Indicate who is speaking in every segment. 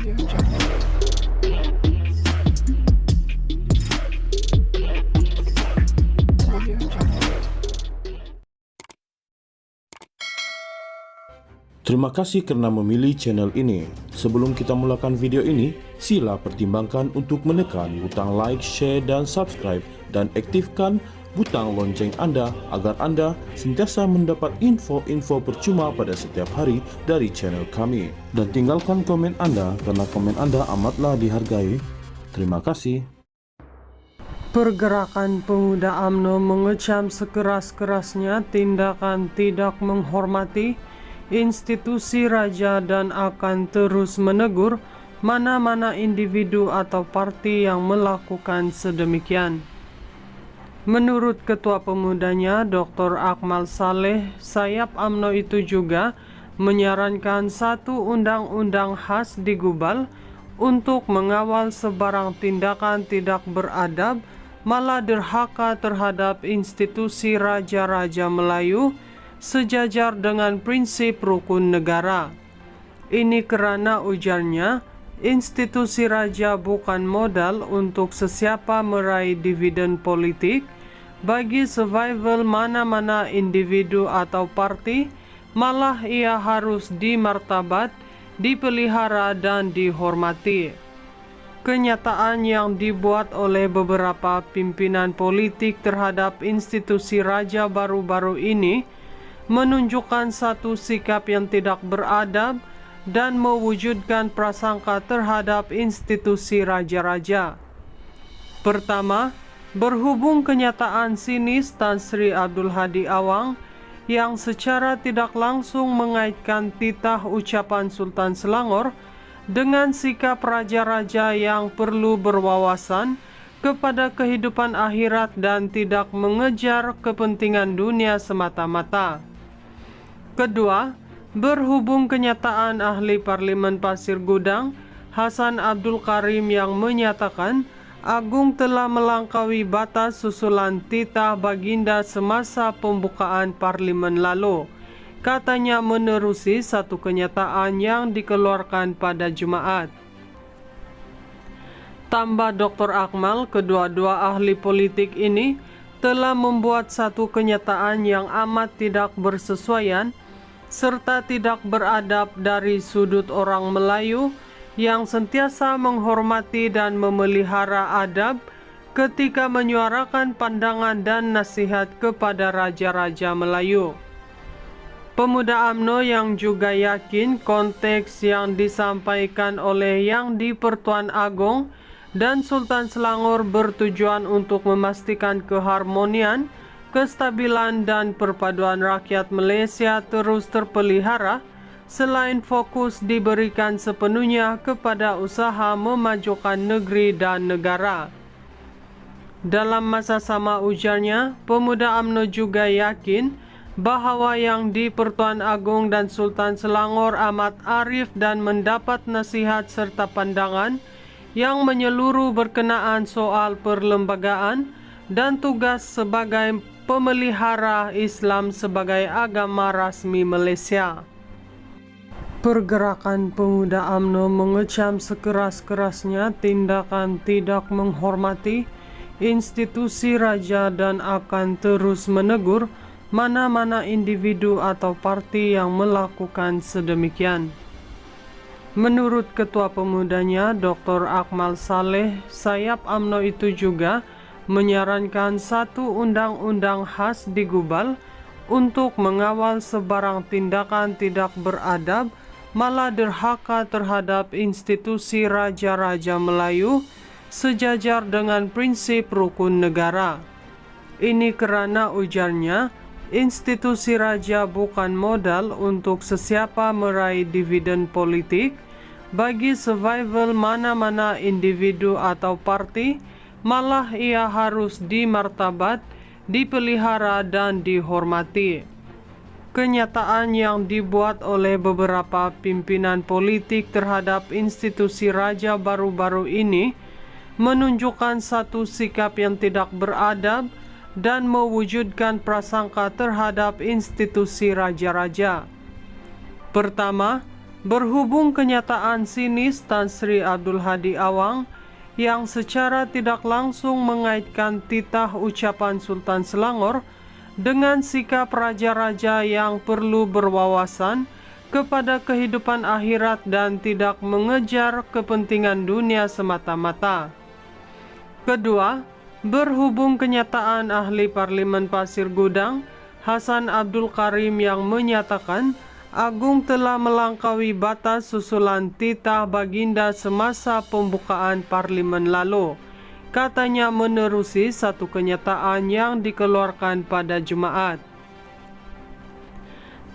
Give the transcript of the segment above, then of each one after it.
Speaker 1: Terima kasih karena memilih channel ini. Sebelum kita mulakan video ini, sila pertimbangkan untuk menekan butang like, share, dan subscribe, dan aktifkan butang lonceng Anda agar Anda sentiasa mendapat info-info percuma pada setiap hari dari channel kami. Dan tinggalkan komen Anda karena komen Anda amatlah dihargai. Terima kasih.
Speaker 2: Pergerakan Pemuda UMNO mengecam sekeras-kerasnya tindakan tidak menghormati institusi raja dan akan terus menegur mana-mana individu atau parti yang melakukan sedemikian. Menurut Ketua Pemudanya, Dr. Akmal Saleh, sayap UMNO itu juga menyarankan satu undang-undang khas digubal untuk mengawal sebarang tindakan tidak beradab malah derhaka terhadap institusi raja-raja Melayu sejajar dengan prinsip rukun negara. Ini karena ujarnya, institusi raja bukan modal untuk sesiapa meraih dividen politik bagi survival mana-mana individu atau parti, malah ia harus dimartabat, dipelihara dan dihormati. Kenyataan yang dibuat oleh beberapa pimpinan politik terhadap institusi raja baru-baru ini menunjukkan satu sikap yang tidak beradab dan mewujudkan prasangka terhadap institusi raja-raja. Pertama, berhubung kenyataan sinis Tan Sri Abdul Hadi Awang yang secara tidak langsung mengaitkan titah ucapan Sultan Selangor dengan sikap raja-raja yang perlu berwawasan kepada kehidupan akhirat dan tidak mengejar kepentingan dunia semata-mata. Kedua, berhubung kenyataan ahli Parlimen Pasir Gudang, Hasan Abdul Karim yang menyatakan Agung telah melangkaui batas susulan titah baginda semasa pembukaan Parlimen lalu. Katanya menerusi satu kenyataan yang dikeluarkan pada Jumaat. Tambah Dr. Akmal, kedua-dua ahli politik ini telah membuat satu kenyataan yang amat tidak bersesuaian serta tidak beradab dari sudut orang Melayu yang sentiasa menghormati dan memelihara adab ketika menyuarakan pandangan dan nasihat kepada raja-raja Melayu. Pemuda UMNO yang juga yakin konteks yang disampaikan oleh Yang di-Pertuan Agong dan Sultan Selangor bertujuan untuk memastikan keharmonian, kestabilan dan perpaduan rakyat Malaysia terus terpelihara selain fokus diberikan sepenuhnya kepada usaha memajukan negeri dan negara. Dalam masa sama ujarnya, Pemuda UMNO juga yakin bahawa Yang di-Pertuan Agong dan Sultan Selangor amat arif dan mendapat nasihat serta pandangan yang menyeluruh berkenaan soal perlembagaan dan tugas sebagai pemelihara Islam sebagai agama rasmi Malaysia. Pergerakan Pemuda UMNO mengecam sekeras-kerasnya tindakan tidak menghormati institusi raja dan akan terus menegur mana-mana individu atau parti yang melakukan sedemikian. Menurut Ketua Pemudanya, Dr. Akmal Saleh, sayap UMNO itu juga menyarankan satu undang-undang khas digubal untuk mengawal sebarang tindakan tidak beradab malah derhaka terhadap institusi raja-raja Melayu sejajar dengan prinsip rukun negara. Ini karena ujarnya, institusi raja bukan modal untuk sesiapa meraih dividen politik bagi survival mana-mana individu atau parti, malah ia harus dimartabat, dipelihara dan dihormati. Kenyataan yang dibuat oleh beberapa pimpinan politik terhadap institusi raja baru-baru ini menunjukkan satu sikap yang tidak beradab dan mewujudkan prasangka terhadap institusi raja-raja. Pertama, Berhubung kenyataan sinis Tan Sri Abdul Hadi Awang yang secara tidak langsung mengaitkan titah ucapan Sultan Selangor dengan sikap raja-raja yang perlu berwawasan kepada kehidupan akhirat dan tidak mengejar kepentingan dunia semata-mata. Kedua, berhubung kenyataan ahli Parlimen Pasir Gudang Hasan Abdul Karim yang menyatakan Agung telah melampaui batas susulan titah baginda semasa pembukaan Parlimen lalu. Katanya menerusi satu kenyataan yang dikeluarkan pada Jumaat.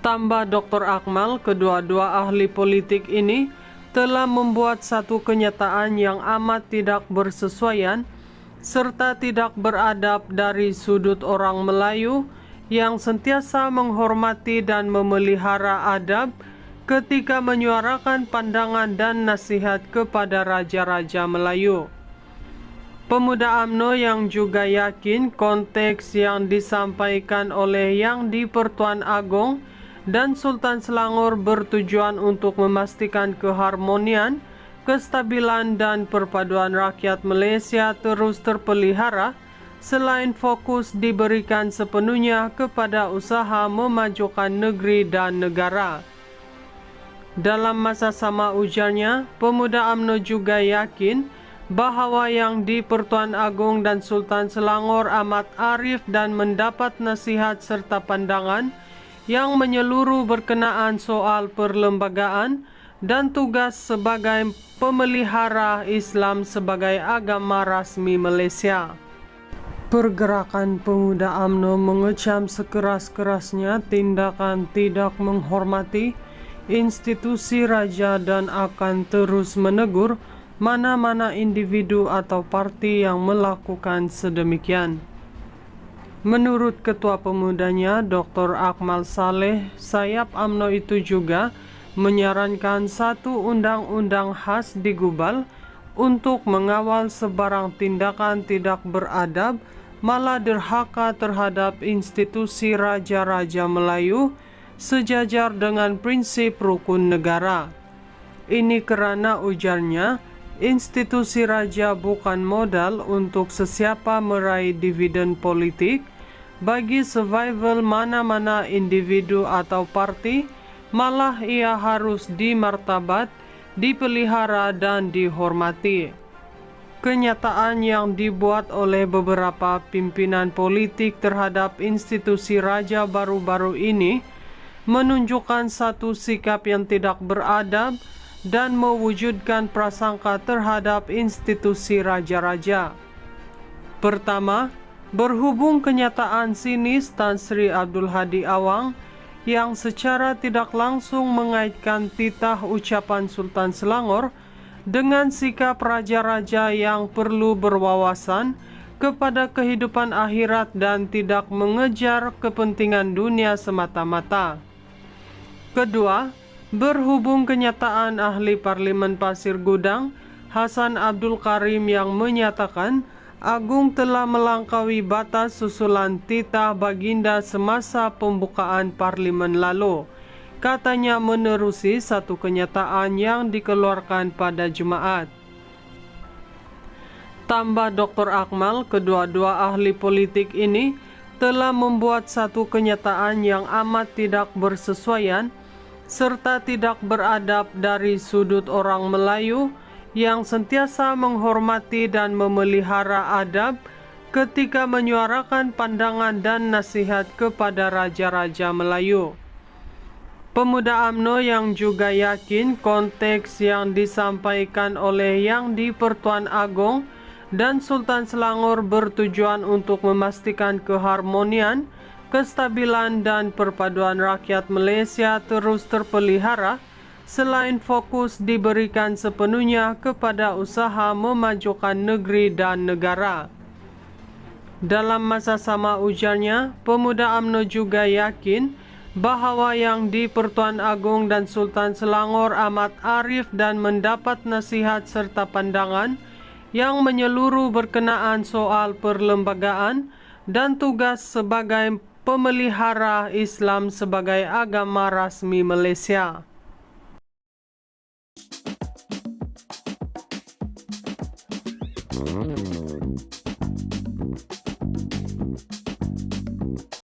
Speaker 2: Tambah Dr. Akmal, kedua-dua ahli politik ini telah membuat satu kenyataan yang amat tidak bersesuaian serta tidak beradab dari sudut orang Melayu yang sentiasa menghormati dan memelihara adab ketika menyuarakan pandangan dan nasihat kepada raja-raja Melayu. Pemuda UMNO yang juga yakin konteks yang disampaikan oleh Yang di-Pertuan Agong dan Sultan Selangor bertujuan untuk memastikan keharmonian, kestabilan dan perpaduan rakyat Malaysia terus terpelihara selain fokus diberikan sepenuhnya kepada usaha memajukan negeri dan negara. Dalam masa sama ujarnya, pemuda UMNO juga yakin bahawa Yang di-Pertuan Agong dan Sultan Selangor amat arif dan mendapat nasihat serta pandangan yang menyeluruh berkenaan soal perlembagaan dan tugas sebagai pemelihara Islam sebagai agama rasmi Malaysia. Pergerakan pemuda UMNO mengecam sekeras-kerasnya tindakan tidak menghormati institusi raja dan akan terus menegur mana-mana individu atau parti yang melakukan sedemikian. Menurut Ketua Pemudanya Dr. Akmal Saleh, sayap UMNO itu juga menyarankan satu undang-undang khas digubal untuk mengawal sebarang tindakan tidak beradab malah derhaka terhadap institusi raja-raja Melayu sejajar dengan prinsip rukun negara. Ini kerana ujarnya, institusi raja bukan modal untuk sesiapa meraih dividen politik bagi survival mana-mana individu atau parti, malah ia harus dimartabat, dipelihara dan dihormati. Kenyataan yang dibuat oleh beberapa pimpinan politik terhadap institusi raja baru-baru ini menunjukkan satu sikap yang tidak beradab dan mewujudkan prasangka terhadap institusi raja-raja. Pertama, berhubung kenyataan sinis Tan Sri Abdul Hadi Awang yang secara tidak langsung mengaitkan titah ucapan Sultan Selangor dengan sikap raja-raja yang perlu berwawasan kepada kehidupan akhirat dan tidak mengejar kepentingan dunia semata-mata. Kedua, berhubung kenyataan ahli Parlimen Pasir Gudang Hasan Abdul Karim yang menyatakan Agung telah melampaui batas susulan titah baginda semasa pembukaan Parlimen lalu. Katanya menerusi satu kenyataan yang dikeluarkan pada Jumaat. Tambah Dr. Akmal, kedua-dua ahli politik ini telah membuat satu kenyataan yang amat tidak bersesuaian serta tidak beradab dari sudut orang Melayu yang sentiasa menghormati dan memelihara adab ketika menyuarakan pandangan dan nasihat kepada raja-raja Melayu. Pemuda UMNO yang juga yakin konteks yang disampaikan oleh Yang di-Pertuan Agong dan Sultan Selangor bertujuan untuk memastikan keharmonian, kestabilan dan perpaduan rakyat Malaysia terus terpelihara selain fokus diberikan sepenuhnya kepada usaha memajukan negeri dan negara. Dalam masa sama ujarnya, pemuda UMNO juga yakin bahawa Yang di-Pertuan Agong dan Sultan Selangor amat arif dan mendapat nasihat serta pandangan yang menyeluruh berkenaan soal perlembagaan dan tugas sebagai pemelihara Islam sebagai agama rasmi Malaysia.